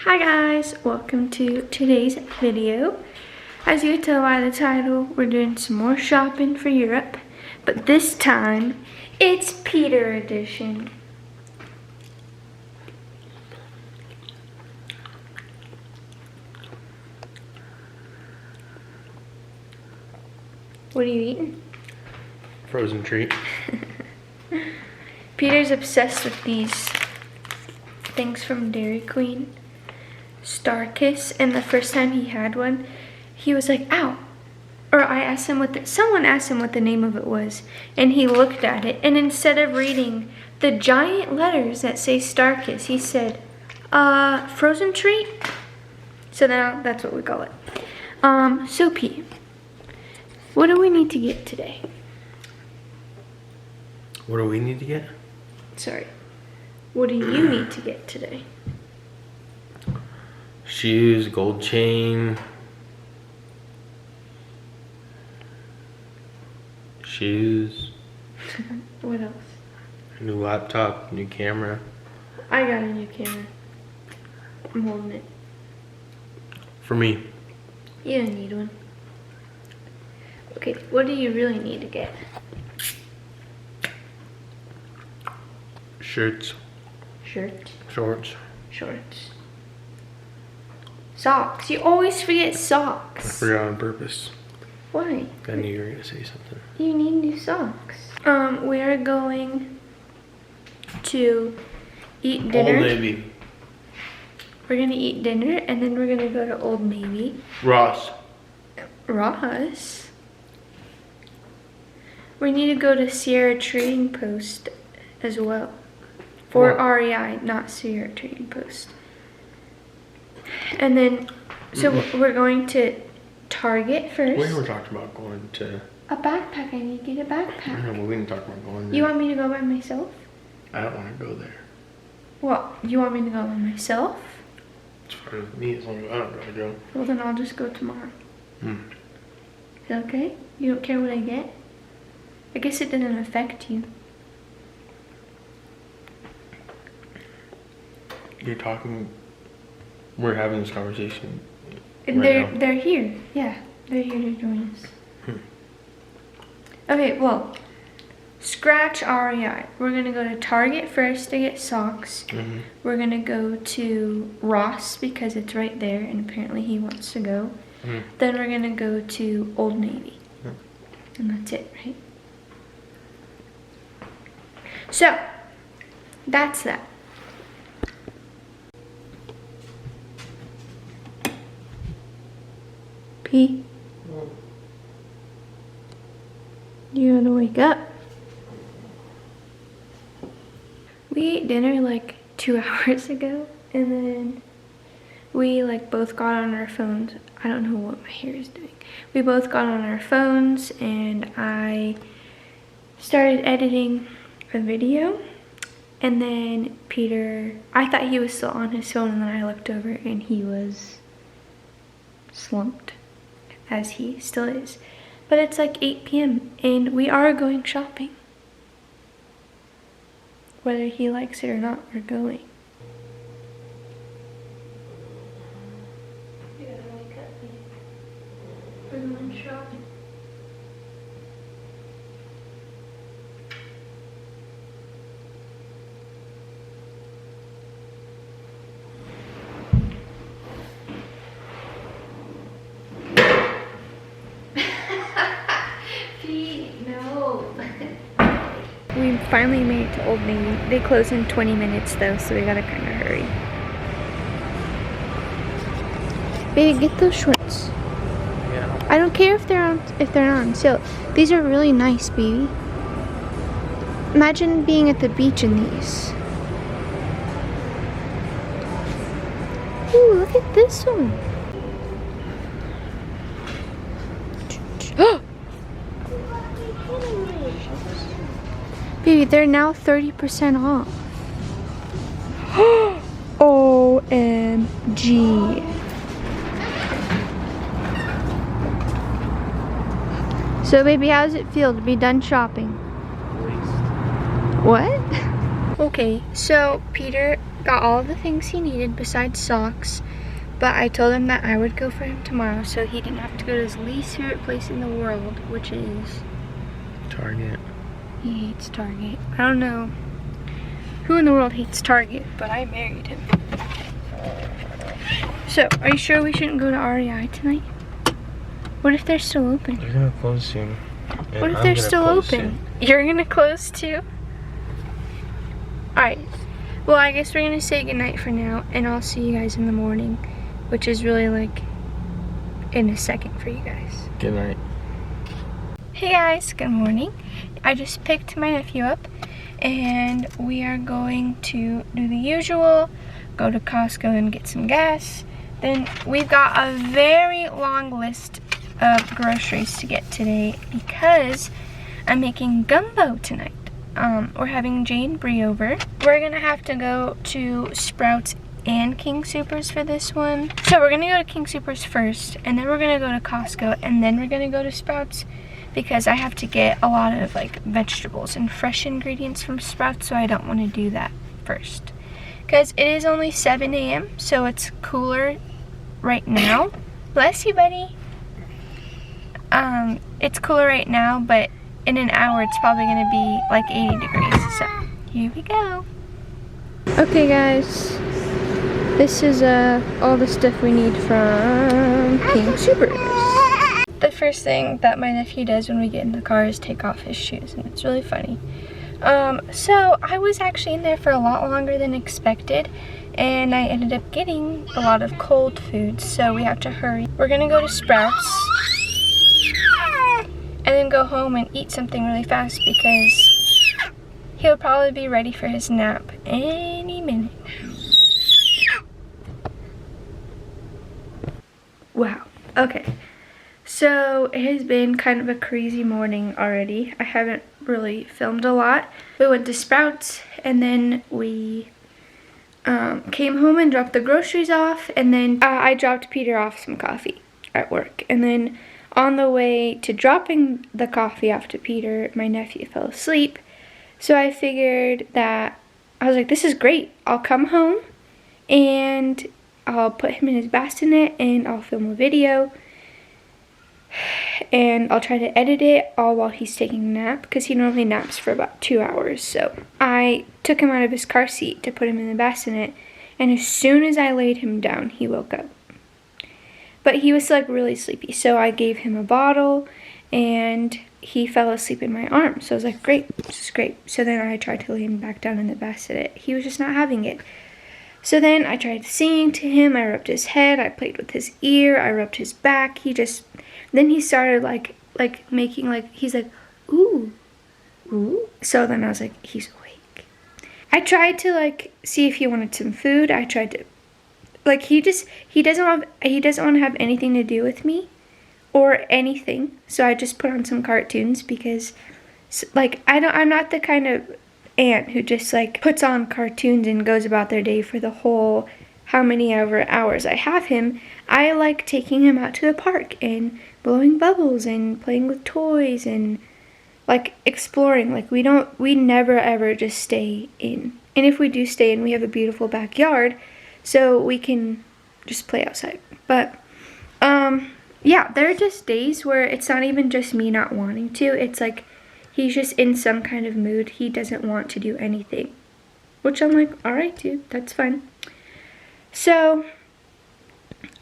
Hi guys, welcome to today's video. As you can tell by the title, we're doing some more shopping for Europe, but this time it's Peter edition. What are you eating? Frozen treat. Peter's obsessed with these things from Dairy Queen. Star Kiss, and the first time he had one, he was like, ow. Or I asked him someone asked him what the name of it was, and he looked at it, and instead of reading the giant letters that say Star Kiss, he said, frozen treat? So now that's what we call it. So Pete, what do we need to get today? What do we need to get? Sorry. What do you need to get today? Shoes, gold chain. Shoes. What else? A new laptop, new camera. I got a new camera. I'm holding it. For me. You don't need one. Okay, what do you really need to get? Shirts. Shirts. Shorts. Shorts. Socks. You always forget I socks. forgot on purpose. Why? I knew you were gonna say something. You need new socks. We are going to eat dinner. Old Navy. We're gonna eat dinner and then we're gonna go to Old Navy. Ross. Ross. We need to go to Sierra Trading Post as well. For What? REI, not Sierra Trading Post. And then, so we're going to Target first. We were talking about going to. A backpack, I need to get a I backpack. know, but we didn't talk about going there. You want me to go by myself? I don't want to go there. Well, you want me to go by myself? It's fine with me as long as I don't gotta go. Well, then I'll just go tomorrow. Hmm. Is that okay? You don't care what I get? I guess it doesn't affect you. You're talking. We're having this conversation. They're here. Yeah, they're here to join us. Okay, well, scratch REI. We're gonna go to Target first to get socks. Mm-hmm. We're gonna go to Ross because it's right there and apparently he wants to go. Mm-hmm. Then we're gonna go to Old Navy. And that's it, right? So, that's that. P. You gotta wake up. We ate dinner like 2 hours ago, and then we both got on our phones. I don't know what my hair is doing. We both got on our phones, and I started editing a video, and then Peter, I thought he was still on his phone, and then I looked over and he was slumped, as he still is. But it's like 8 p.m. and we are going shopping. Whether he likes it or not, we're going. You gotta wake up, babe. We're going shopping. No. We finally made it to Old Navy. They close in 20 minutes though, so we gotta kind of hurry. Baby, get those shorts. Yeah. I don't care if they're not on sale. These are really nice, baby. Imagine being at the beach in these. Ooh, look at this one. Baby, they're now 30% off. OMG. So baby, how does it feel to be done shopping? What? Okay, so Peter got all the things he needed besides socks. But I told him that I would go for him tomorrow so he didn't have to go to his least favorite place in the world, which is Target. He hates Target. I don't know who in the world hates Target, but I married him. So, are you sure we shouldn't go to REI tonight? What if they're still open? They're gonna close soon. What if they're still open? You're gonna close too? Alright. Well, I guess we're gonna say goodnight for now, and I'll see you guys in the morning, which is really like in a second for you guys. Good night. Hey guys, good morning. I just picked my nephew up, and we are going to do the usual, go to Costco and get some gas. Then we've got a very long list of groceries to get today because I'm making gumbo tonight. We're having Jay and Bree over. We're gonna have to go to Sprouts and King Soopers for this one. So we're gonna go to King Soopers first, and then we're gonna go to Costco, and then we're gonna go to Sprouts because I have to get a lot of like vegetables and fresh ingredients from Sprouts, so I don't want to do that first. Because it is only 7 a.m., so it's cooler right now. Bless you, buddy. It's cooler right now, but in an hour it's probably going to be like 80 degrees. So here we go. Okay guys, this is all the stuff we need from King Soopers. The first thing that my nephew does when we get in the car is take off his shoes, and it's really funny. So I was actually in there for a lot longer than expected, and I ended up getting a lot of cold food, so we have to hurry. We're gonna go to Sprouts and then go home and eat something really fast because he'll probably be ready for his nap any minute. Wow, okay. So it has been kind of a crazy morning already. I haven't really filmed a lot. We went to Sprouts, and then we came home and dropped the groceries off, and then I dropped Peter off some coffee at work. And then on the way to dropping the coffee off to Peter, my nephew fell asleep. So I figured that, I was like, this is great. I'll come home and I'll put him in his bassinet and I'll film a video. And I'll try to edit it all while he's taking a nap because he normally naps for about 2 hours. So I took him out of his car seat to put him in the bassinet, and as soon as I laid him down, he woke up. But he was like really sleepy, so I gave him a bottle and he fell asleep in my arms. So I was like, great, this is great. So then I tried to lay him back down in the bassinet. He was just not having it. So then I tried singing to him. I rubbed his head, I played with his ear, I rubbed his back. Then he started like making like, he's like, ooh, ooh. So then I was like, he's awake. I tried to like see if he wanted some food. I tried to, like, he doesn't want to have anything to do with me or anything. So I just put on some cartoons because like I'm not the kind of aunt who just like puts on cartoons and goes about their day for the whole how many hours I have him. I like taking him out to the park and blowing bubbles and playing with toys and like exploring. Like we never ever just stay in. And if we do stay in, we have a beautiful backyard, so we can just play outside. But yeah, there are just days where it's not even just me not wanting to. It's like he's just in some kind of mood. He doesn't want to do anything, which I'm like, all right, dude, that's fine. So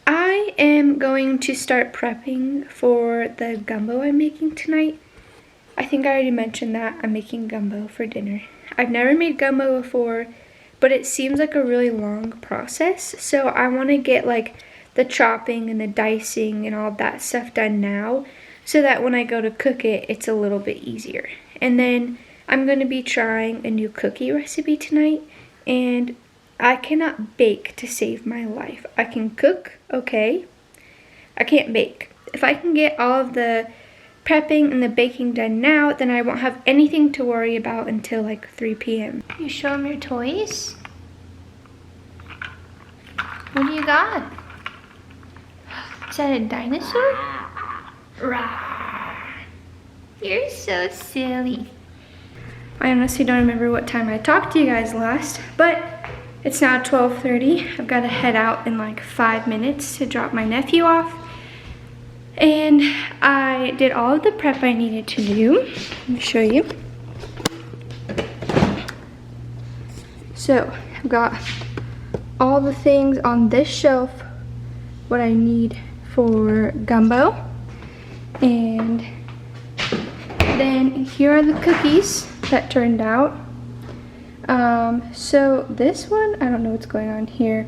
I am going to start prepping for the gumbo I'm making tonight. I think I already mentioned that I'm making gumbo for dinner. I've never made gumbo before, but it seems like a really long process. So I want to get like the chopping and the dicing and all that stuff done now so that when I go to cook it, it's a little bit easier. And then I'm going to be trying a new cookie recipe tonight, and I cannot bake to save my life. I can cook, okay. I can't bake. If I can get all of the prepping and the baking done now, then I won't have anything to worry about until like 3 p.m. You show them your toys? What do you got? Is that a dinosaur? Rawr. You're so silly. I honestly don't remember what time I talked to you guys last, but It's now 12:30. I've got to head out in like 5 minutes to drop my nephew off. And I did all of the prep I needed to do. Let me show you. So I've got all the things on this shelf, what I need for gumbo. And then here are the cookies that turned out. So this one, I don't know what's going on here.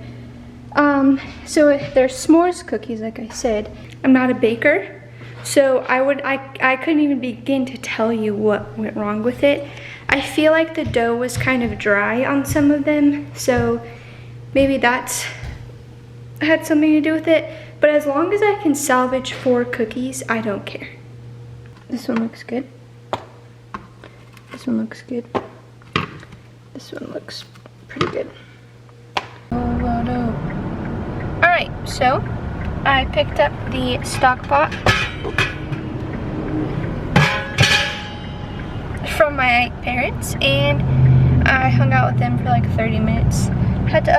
So they're s'mores cookies, like I said. I'm not a baker, so I couldn't even begin to tell you what went wrong with it. I feel like the dough was kind of dry on some of them, so maybe that's had something to do with it. But as long as I can salvage 4 cookies, I don't care. This one looks good. This one looks good. This one looks pretty good. Alright, so I picked up the stock pot from my parents and I hung out with them for like 30 minutes. Had to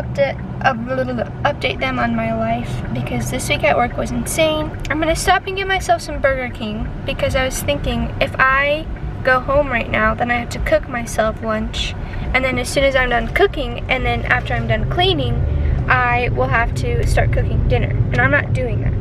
update them on my life because this week at work was insane. I'm gonna stop and get myself some Burger King because I was thinking if I go home right now, then I have to cook myself lunch, and then as soon as I'm done cooking and then after I'm done cleaning, I will have to start cooking dinner, and I'm not doing that.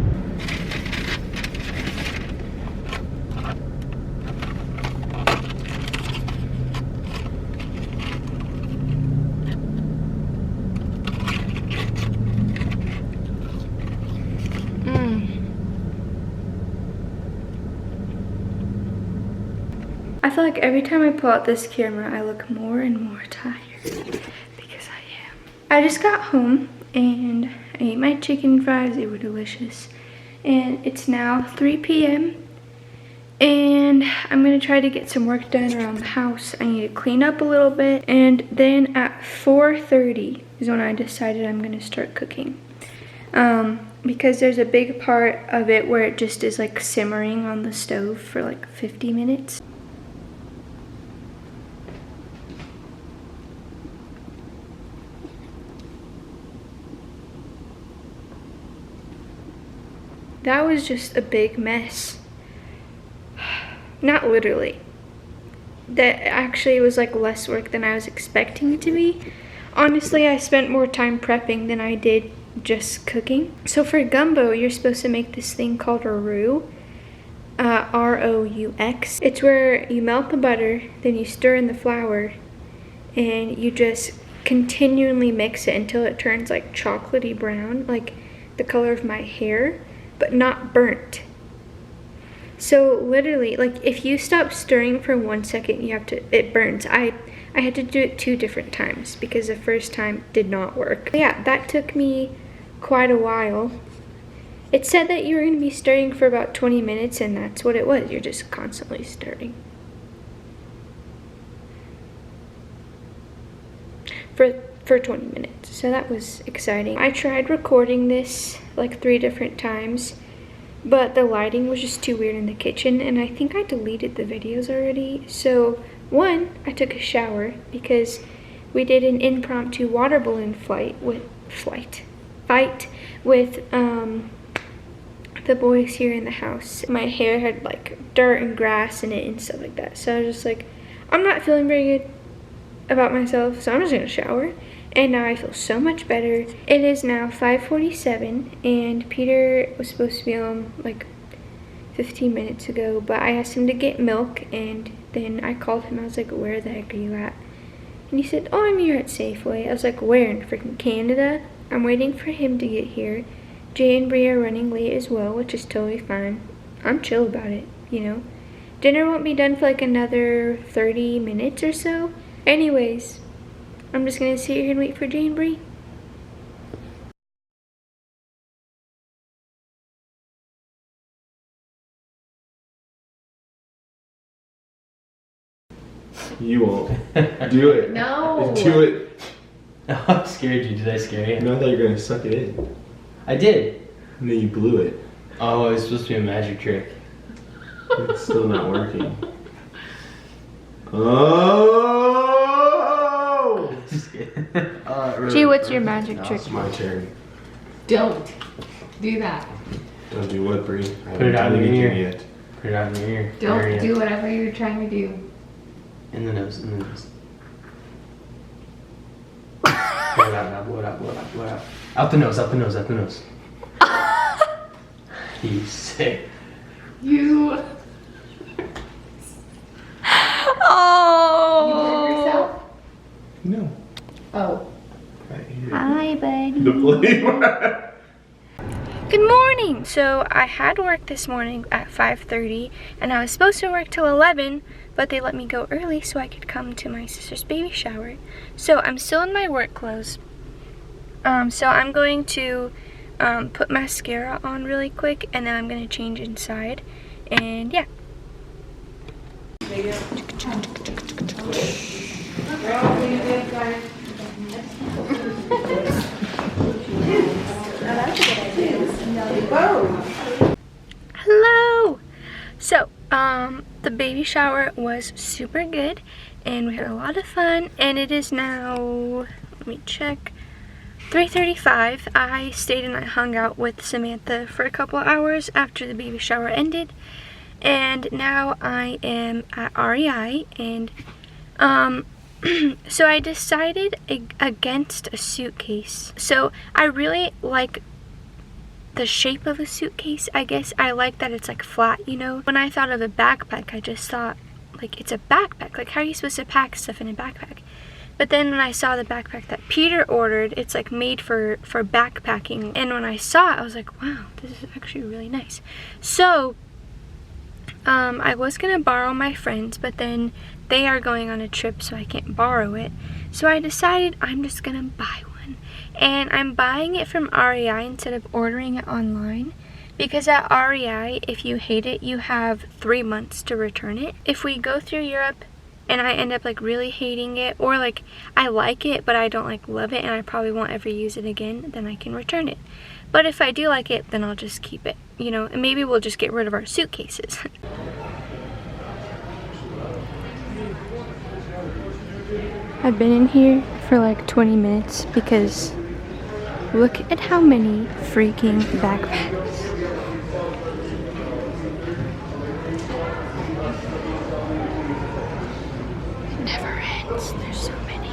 I feel like every time I pull out this camera, I look more and more tired, because I am. I just got home and I ate my chicken fries. They were delicious. And it's now 3 p.m. and I'm gonna try to get some work done around the house. I need to clean up a little bit, and then at 4:30 is when I decided I'm gonna start cooking. Because there's a big part of it where it just is like simmering on the stove for like 50 minutes. That was just a big mess. Not literally. That actually was like less work than I was expecting it to be. Honestly, I spent more time prepping than I did just cooking. So for gumbo, you're supposed to make this thing called a roux. R-O-U-X. It's where you melt the butter, then you stir in the flour, and you just continually mix it until it turns like chocolatey brown, like the color of my hair, but not burnt. So literally, like if you stop stirring for 1 second, it burns. I had to do it 2 different times because the first time did not work. Yeah, that took me quite a while. It said that you were going to be stirring for about 20 minutes, and that's what it was. You're just constantly stirring. For 20 minutes. So that was exciting. I tried recording this like 3 different times, but the lighting was just too weird in the kitchen, and I think I deleted the videos already. So one, I took a shower because we did an impromptu water balloon fight with the boys here in the house. My hair had like dirt and grass in it and stuff like that. So I was just like, I'm not feeling very good about myself, so I'm just gonna shower. And now I feel so much better. It is now 5:47 and Peter was supposed to be home like 15 minutes ago, but I asked him to get milk, and then I called him. I was like, where the heck are you at? And he said, oh, I'm here at Safeway. I was like, where? In freaking Canada? I'm waiting for him to get here. Jay and Bree are running late as well, which is totally fine. I'm chill about it, you know. Dinner won't be done for like another 30 minutes or so. Anyways, I'm just gonna sit here and wait for Jay and Bree. You won't. Do it. No. Do it. I scared you. Did I scare you? No, I thought you were gonna suck it in. I did. And then you blew it. Oh, it was supposed to be a magic trick. It's still not working. Oh! Scared Gee, what's your magic Now trick? it's my turn. Don't do that. Don't do what, Bree? I Put it haven't out done in your anything ear. yet. Put it out in your ear. Don't Area. do whatever you're trying to do. In the nose, in the nose. Blow it out, now, blow it out, blow it out, blow it out. Out the nose, out the nose, out the nose. You sick. You hurt Oh. yourself? No. Oh. Right here. Hi, buddy. The flame. Good morning. So I had work this morning at 5:30, and I was supposed to work till 11, but they let me go early so I could come to my sister's baby shower. So I'm still in my work clothes. So I'm going to put mascara on really quick, and then I'm going to change inside. And yeah. Hello! So, the baby shower was super good, and we had a lot of fun, and it is now, let me check, 3:35. I stayed and I hung out with Samantha for a couple hours after the baby shower ended, and now I am at REI, and, so I decided against a suitcase. So, I really like the shape of a suitcase. I guess I like that it's like flat, you know. When I thought of a backpack, I just thought like it's a backpack. Like how are you supposed to pack stuff in a backpack? But then when I saw the backpack that Peter ordered, it's like made for backpacking. And when I saw it, I was like, wow, this is actually really nice. So I was gonna borrow my friends, but then they are going on a trip, so I can't borrow it. So I decided I'm just gonna buy one. And I'm buying it from REI instead of ordering it online, because at REI, if you hate it, you have 3 months to return it. If we go through Europe and I end up like really hating it, or like I like it but I don't like love it and I probably won't ever use it again, then I can return it. But if I do like it, then I'll just keep it, you know, and maybe we'll just get rid of our suitcases. I've been in here for like 20 minutes because look at how many freaking backpacks. It never ends. There's so many.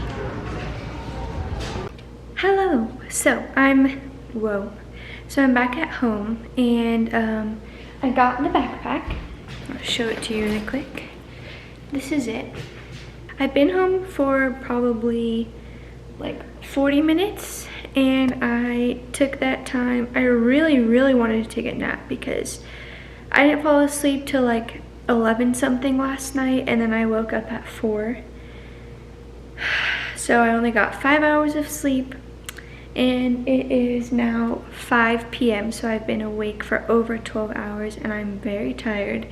Hello. So I'm back at home, and I got the backpack. I'll show it to you really quick. This is it. I've been home for probably like 40 minutes, and I took that time. I really wanted to take a nap because I didn't fall asleep till like 11 something last night, and then I woke up at 4. So I only got 5 hours of sleep, and it is now 5 p.m. so I've been awake for over 12 hours, and I'm very tired.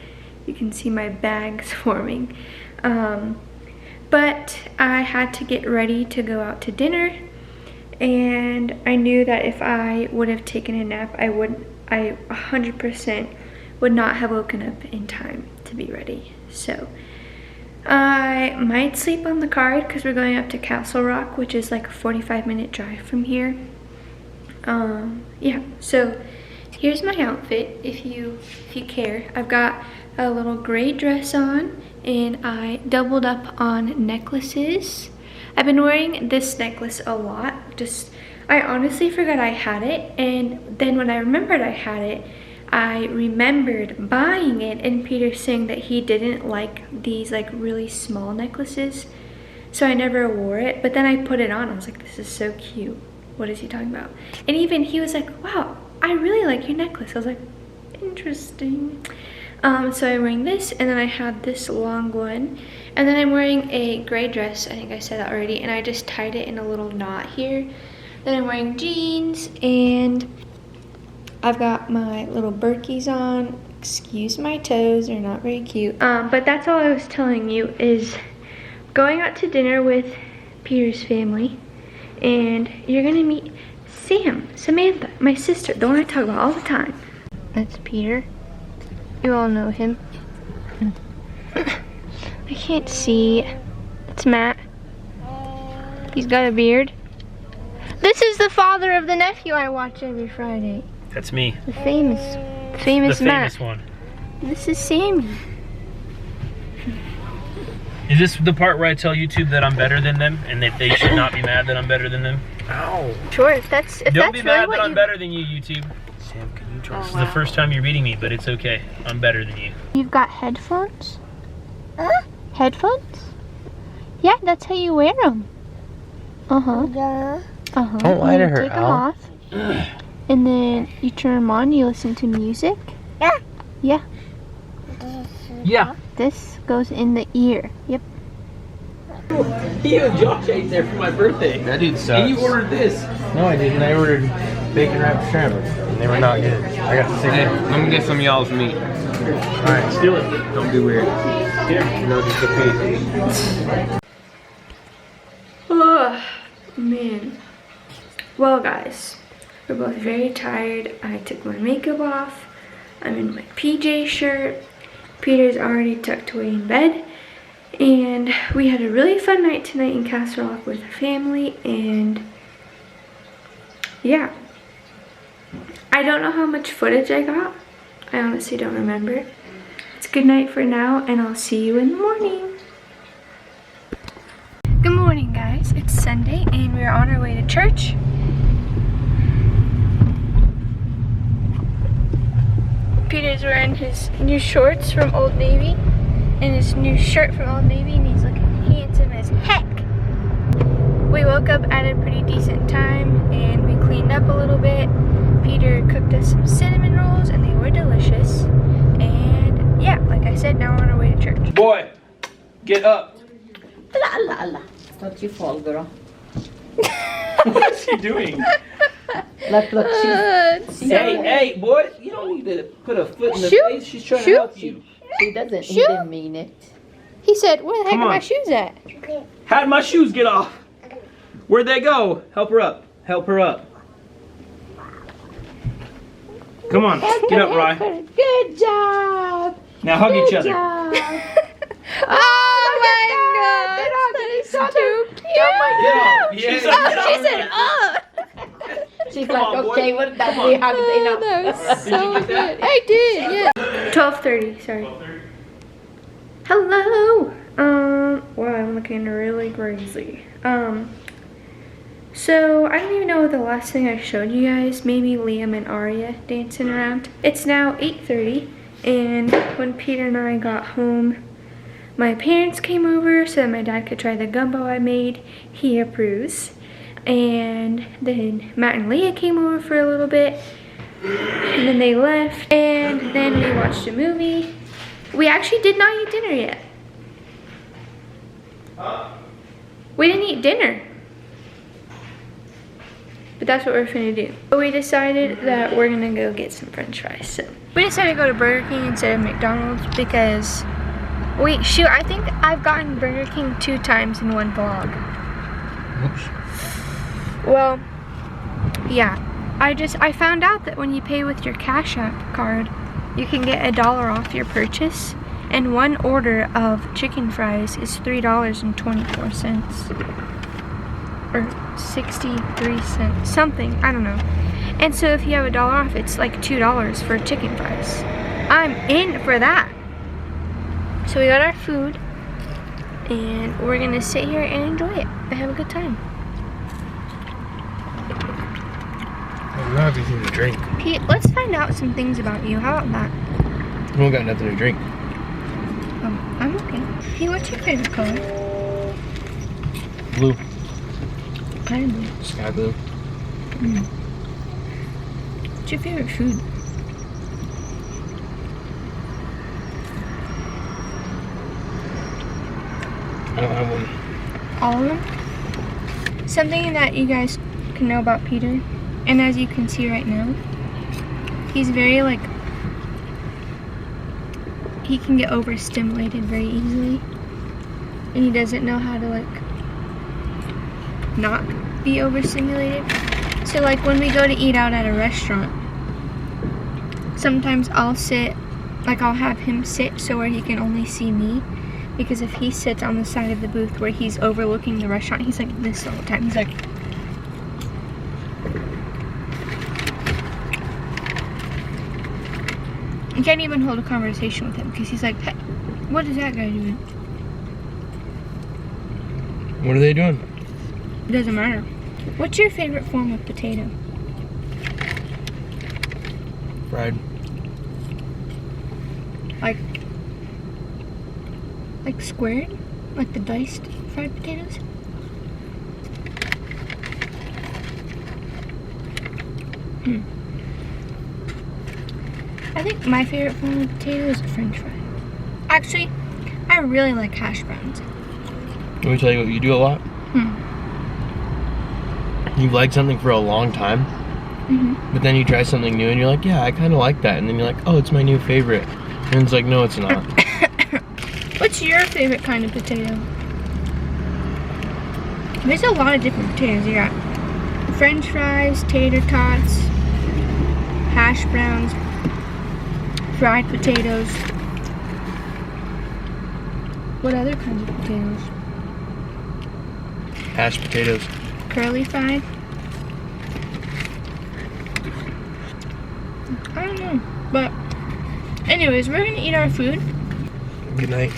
You can see my bags forming. But I had to get ready to go out to dinner, and I knew that if I would have taken a nap, I 100% would not have woken up in time to be ready. So I might sleep on the car because we're going up to Castle Rock, which is like a 45-minute drive from here. Yeah, so here's my outfit if you care. I've got a little gray dress on, and I doubled up on necklaces. I've been wearing this necklace a lot. I honestly forgot I had it, and then when I remembered I had it, I remembered buying it and Peter saying that he didn't like these like really small necklaces, so I never wore it. But then I put it on, I was like, this is so cute. What is he talking about? And even he was like, wow, I really like your necklace. I was like, interesting. So I'm wearing this, and then I have this long one, and then I'm wearing a gray dress. I think I said that already, and I just tied it in a little knot here. Then I'm wearing jeans, and I've got my little Birkies on. Excuse my toes, they're not very cute. But that's all I was telling you, is going out to dinner with Peter's family, and you're gonna meet Samantha, my sister, the one I talk about all the time. That's Peter. You all know him. I can't see. It's Matt. He's got a beard. This is the father of the nephew I watch every Friday. That's me. The famous The Matt. famous one. This is Sammy. Is this the part where I tell YouTube that I'm better than them and that they should not be mad that I'm better than them? Ow. Sure, if that's Don't really be mad what that I'm you... better than you, YouTube. Sam, can you try? Oh, This is the first time you're beating me, but it's okay. I'm better than you. You've got headphones? Headphones? Yeah, that's how you wear them. Uh-huh. Uh-huh. Don't lie to You her, take 'em Al. off, and then you turn them on, you listen to music. Yeah. Yeah. This goes in the ear. Yep. You and Josh ate there for my birthday. That dude sucks. And you ordered this. No, I didn't. I ordered bacon wrapped shrimp, and they were not good. I got the same. Hey, let me get some of y'all's meat. All right, steal it. Don't be weird. Here. No, just a piece. Oh, man. Well, guys, we're both very tired. I took my makeup off. I'm in my PJ shirt. Peter's already tucked away in bed. And we had a really fun night tonight in Castle Rock with our family. And yeah. I don't know how much footage I got. I honestly don't remember. It's good night for now, and I'll see you in the morning. Good morning, guys. It's Sunday, and we're on our way to church. Peter's wearing his new shorts from Old Navy and his new shirt from Old Navy, and he's looking handsome as heck. We woke up at a pretty decent time, and we cleaned up a little bit. Peter cooked us some cinnamon rolls, and they were delicious. And yeah, like I said, now we're on our way to church. Boy, get up. La la la. Don't you fall, girl. What is he doing? Look, Hey, boy, you don't need to put a foot in the Shoot. face. She's trying Shoot. to help you. He doesn't Shoot. even mean it. He said, where the heck Come are my on. shoes at? How'd my shoes get off? Where'd they go? Help her up. Help her up. Come on, get up, Rye. Good job. Now hug each other. Oh my god! That is so cute! Get up. She said, get up. She said, oh! She's Come like, on, boy. okay, what that Come we on. have enough. That was Did so you get that? good. I did, yeah. 12:30, sorry. Hello! Wow, I'm looking really crazy. So, I don't even know the last thing I showed you guys. Maybe Liam and Arya dancing around. It's now 8:30, and when Peter and I got home, my parents came over so that my dad could try the gumbo I made. He approves. And then Matt and Leah came over for a little bit, and then they left, and then we watched a movie. We actually did not eat dinner yet. We didn't eat dinner. But that's what we're finna do. But we decided that we're gonna go get some french fries. So we decided to go to Burger King instead of McDonald's because, wait, shoot, I think I've gotten Burger King 2 times in one vlog. Oops. Well, yeah. I found out that when you pay with your Cash App card, you can get $1 off your purchase, and one order of chicken fries is $3.24 or 63 cents, something, I don't know. And so if you have $1 off, it's like $2 for chicken fries. I'm in for that. So we got our food, and we're gonna sit here and enjoy it and have a good time. We don't have anything to drink. Pete, let's find out some things about you. How about that? We don't got nothing to drink. Oh, I'm okay. Pete, what's your favorite color? Blue. I don't know. Sky blue. What's your favorite food? I don't have one. All of them? Something that you guys can know about Peter, and as you can see right now, he's very he can get overstimulated very easily, and he doesn't know how to not be overstimulated. So when we go to eat out at a restaurant, sometimes I'll have him sit so where he can only see me, Because if he sits on the side of the booth where he's overlooking the restaurant, he's like this all the time. He's like, you can't even hold a conversation with him because he's like, hey, what is that guy doing? What are they doing? It doesn't matter. What's your favorite form of potato? Fried. Like squared? Like the diced fried potatoes? I think my favorite form of potato is a french fry. Actually, I really like hash browns. Let me tell you what you do a lot. You like something for a long time, but then you try something new and you're like, yeah, I kind of like that. And then you're like, oh, it's my new favorite. And it's like, no, it's not. What's your favorite kind of potato? There's a lot of different potatoes. You got french fries, tater tots, hash browns, fried potatoes. What other kinds of potatoes? Mashed potatoes. Curly fried? I don't know. But anyways, we're gonna eat our food. Good night.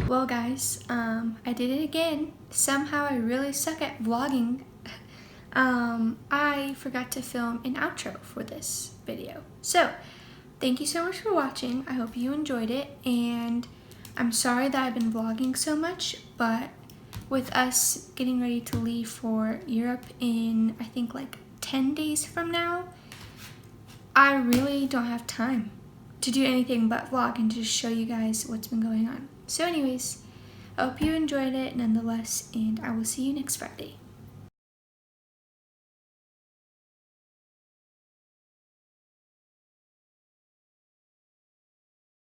Well guys, I did it again. Somehow I really suck at vlogging. I forgot to film an outro for this video. So, thank you so much for watching. I hope you enjoyed it, and I'm sorry that I've been vlogging so much, but with us getting ready to leave for Europe in, I think, like 10 days from now, I really don't have time to do anything but vlog and just show you guys what's been going on. So anyways, I hope you enjoyed it nonetheless, and I will see you next Friday.